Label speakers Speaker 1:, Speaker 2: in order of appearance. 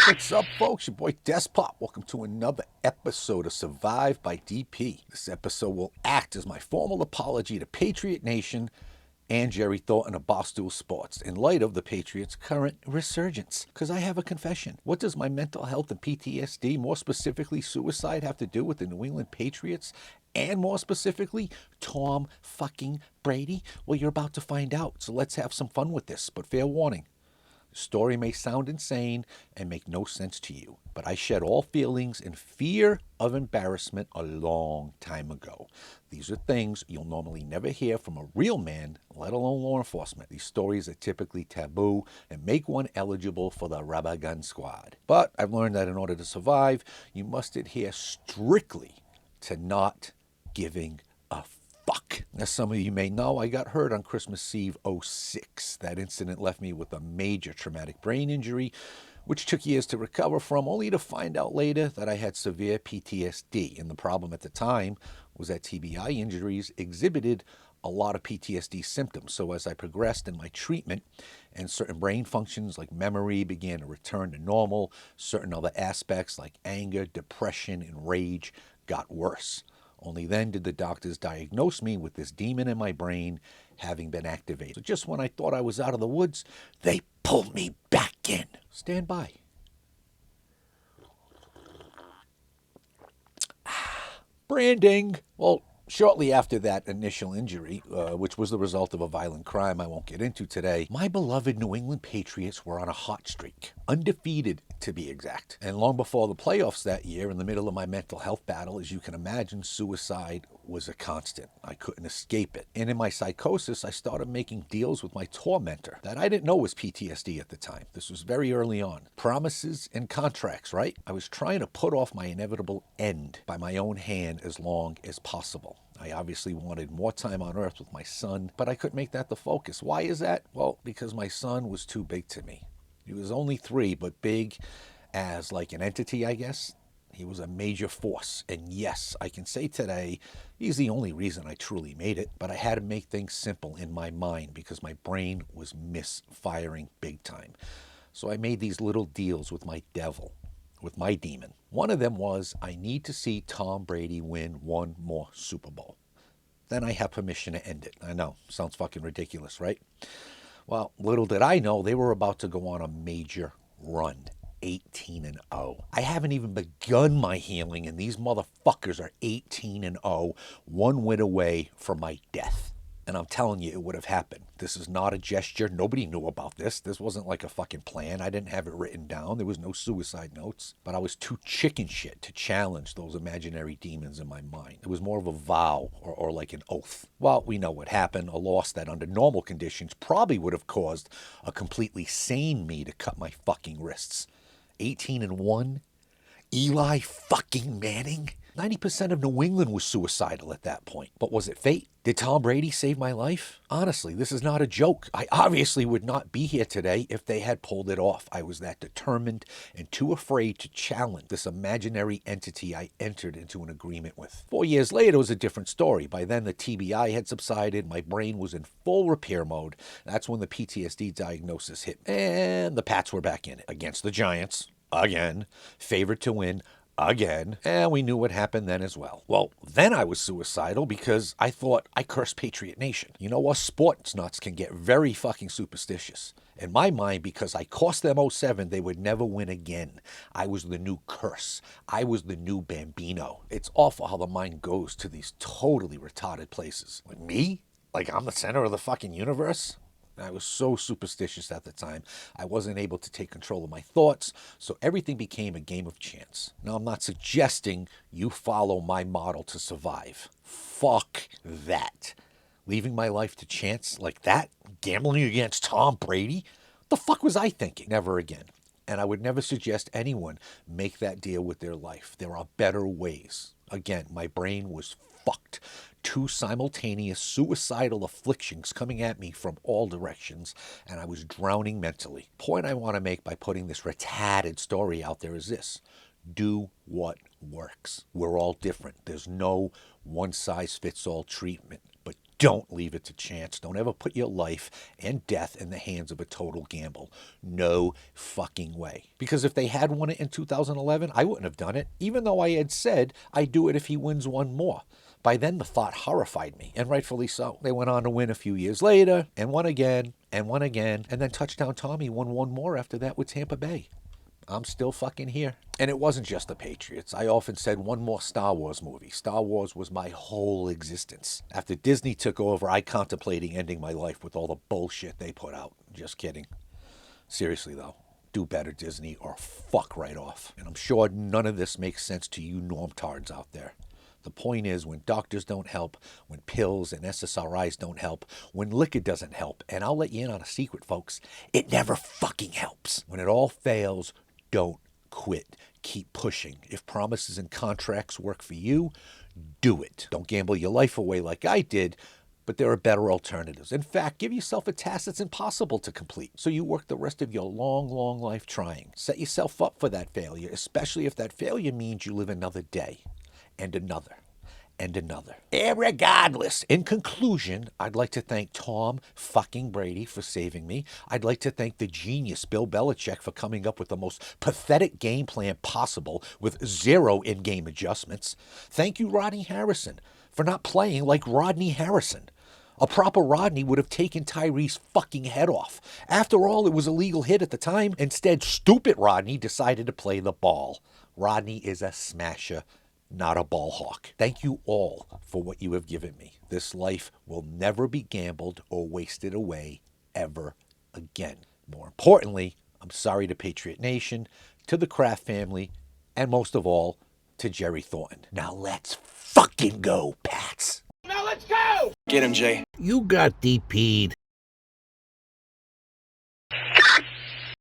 Speaker 1: What's up, folks? Your boy Despot. Welcome to another episode of Survive by DP. This episode will act as my formal apology to Patriot Nation and Jerry Thornton of Barstool Sports in light of the Patriots' current resurgence. Because I have a confession. What does my mental health and PTSD, more specifically suicide, have to do with the New England Patriots? And more specifically, Tom fucking Brady? Well, you're about to find out, so let's have some fun with this. But fair warning. The story may sound insane and make no sense to you, but I shed all feelings and fear of embarrassment a long time ago. These are things you'll normally never hear from a real man, let alone law enforcement. These stories are typically taboo and make one eligible for the rubber gun squad. But I've learned that in order to survive, you must adhere strictly to not giving a fuck. As some of you may know, I got hurt on Christmas Eve '06. That incident left me with a major traumatic brain injury, which took years to recover from, only to find out later that I had severe PTSD. And the problem at the time was that TBI injuries exhibited a lot of PTSD symptoms. So as I progressed in my treatment and certain brain functions like memory began to return to normal, certain other aspects like anger, depression, and rage got worse. Only then did the doctors diagnose me with this demon in my brain having been activated. So just when I thought I was out of the woods, they pulled me back in. Stand by. Branding. Well, shortly after that initial injury, which was the result of a violent crime I won't get into today, my beloved New England Patriots were on a hot streak. Undefeated, to be exact. And long before the playoffs that year, in the middle of my mental health battle, as you can imagine, suicide was a constant. I couldn't escape it. And in my psychosis, I started making deals with my tormentor that I didn't know was PTSD at the time. This was very early on. Promises and contracts, right? I was trying to put off my inevitable end by my own hand as long as possible. I obviously wanted more time on Earth with my son, but I couldn't make that the focus. Why is that? Well, because my son was too big to me. He was only 3, but big as like an entity, I guess. He was a major force. And yes, I can say today, he's the only reason I truly made it. But I had to make things simple in my mind because my brain was misfiring big time. So I made these little deals with my devil, with my demon. One of them was, I need to see Tom Brady win one more Super Bowl. Then I have permission to end it. I know, sounds fucking ridiculous, right? Well, little did I know, they were about to go on a major run. 18-0. I haven't even begun my healing, and these motherfuckers are 18-0, one win away from my death. And I'm telling you, it would have happened. This is not a gesture. Nobody knew about this. This wasn't like a fucking plan. I didn't have it written down. There was no suicide notes. But I was too chicken shit to challenge those imaginary demons in my mind. It was more of a vow or like an oath. Well, we know what happened. A loss that under normal conditions probably would have caused a completely sane me to cut my fucking wrists. 18-1? Eli fucking Manning? 90% of New England was suicidal at that point. But was it fate? Did Tom Brady save my life? Honestly, this is not a joke. I obviously would not be here today if they had pulled it off. I was that determined and too afraid to challenge this imaginary entity I entered into an agreement with. 4 years later, it was a different story. By then, the TBI had subsided. My brain was in full repair mode. That's when the PTSD diagnosis hit. And the Pats were back in it against the Giants. Again. Favored to win. Again, and we knew what happened then as well. Well, then I was suicidal because I thought I cursed Patriot Nation. You know, us sports nuts can get very fucking superstitious. In my mind, because I cost them '07, they would never win again. I was the new curse. I was the new Bambino. It's awful how the mind goes to these totally retarded places. Like me? Like I'm the center of the fucking universe? I was so superstitious at the time, I wasn't able to take control of my thoughts, so everything became a game of chance. Now, I'm not suggesting you follow my model to survive. Fuck that. Leaving my life to chance like that? Gambling against Tom Brady? What the fuck was I thinking? Never again. And I would never suggest anyone make that deal with their life. There are better ways. Again, my brain was fucked. 2 simultaneous suicidal afflictions coming at me from all directions, and I was drowning mentally. Point I want to make by putting this retarded story out there is this. Do what works. We're all different. There's no one-size-fits-all treatment. But Don't leave it to chance. Don't ever put your life and death in the hands of a total gamble. No fucking way. Because if they had won it in 2011, I wouldn't have done it, even though I had said I'd do it if he wins one more. By then, the thought horrified me, and rightfully so. They went on to win a few years later, and won again, and won again, and then Touchdown Tommy won one more after that with Tampa Bay. I'm still fucking here. And it wasn't just the Patriots. I often said one more Star Wars movie. Star Wars was my whole existence. After Disney took over, I contemplated ending my life with all the bullshit they put out. Just kidding. Seriously, though. Do better, Disney, or fuck right off. And I'm sure none of this makes sense to you normtards out there. The point is, when doctors don't help, when pills and SSRIs don't help, when liquor doesn't help, and I'll let you in on a secret, folks, it never fucking helps. When it all fails, don't quit. Keep pushing. If promises and contracts work for you, do it. Don't gamble your life away like I did, but there are better alternatives. In fact, give yourself a task that's impossible to complete, so you work the rest of your long, long life trying. Set yourself up for that failure, especially if that failure means you live another day, and another, and another. Irregardless, in conclusion, I'd like to thank Tom fucking Brady for saving me. I'd like to thank the genius Bill Belichick for coming up with the most pathetic game plan possible with 0 in-game adjustments. Thank you, Rodney Harrison, for not playing like Rodney Harrison. A proper Rodney would have taken Tyree's fucking head off. After all, it was a legal hit at the time. Instead, stupid Rodney decided to play the ball. Rodney is a smasher, not a ball hawk. Thank you all for what you have given me. This life will never be gambled or wasted away ever again. More importantly, I'm sorry to Patriot Nation, to the Kraft family, and most of all, to Jerry Thornton. Now let's fucking go, Pats.
Speaker 2: Now let's go!
Speaker 3: Get him, Jay.
Speaker 4: You got DP'd.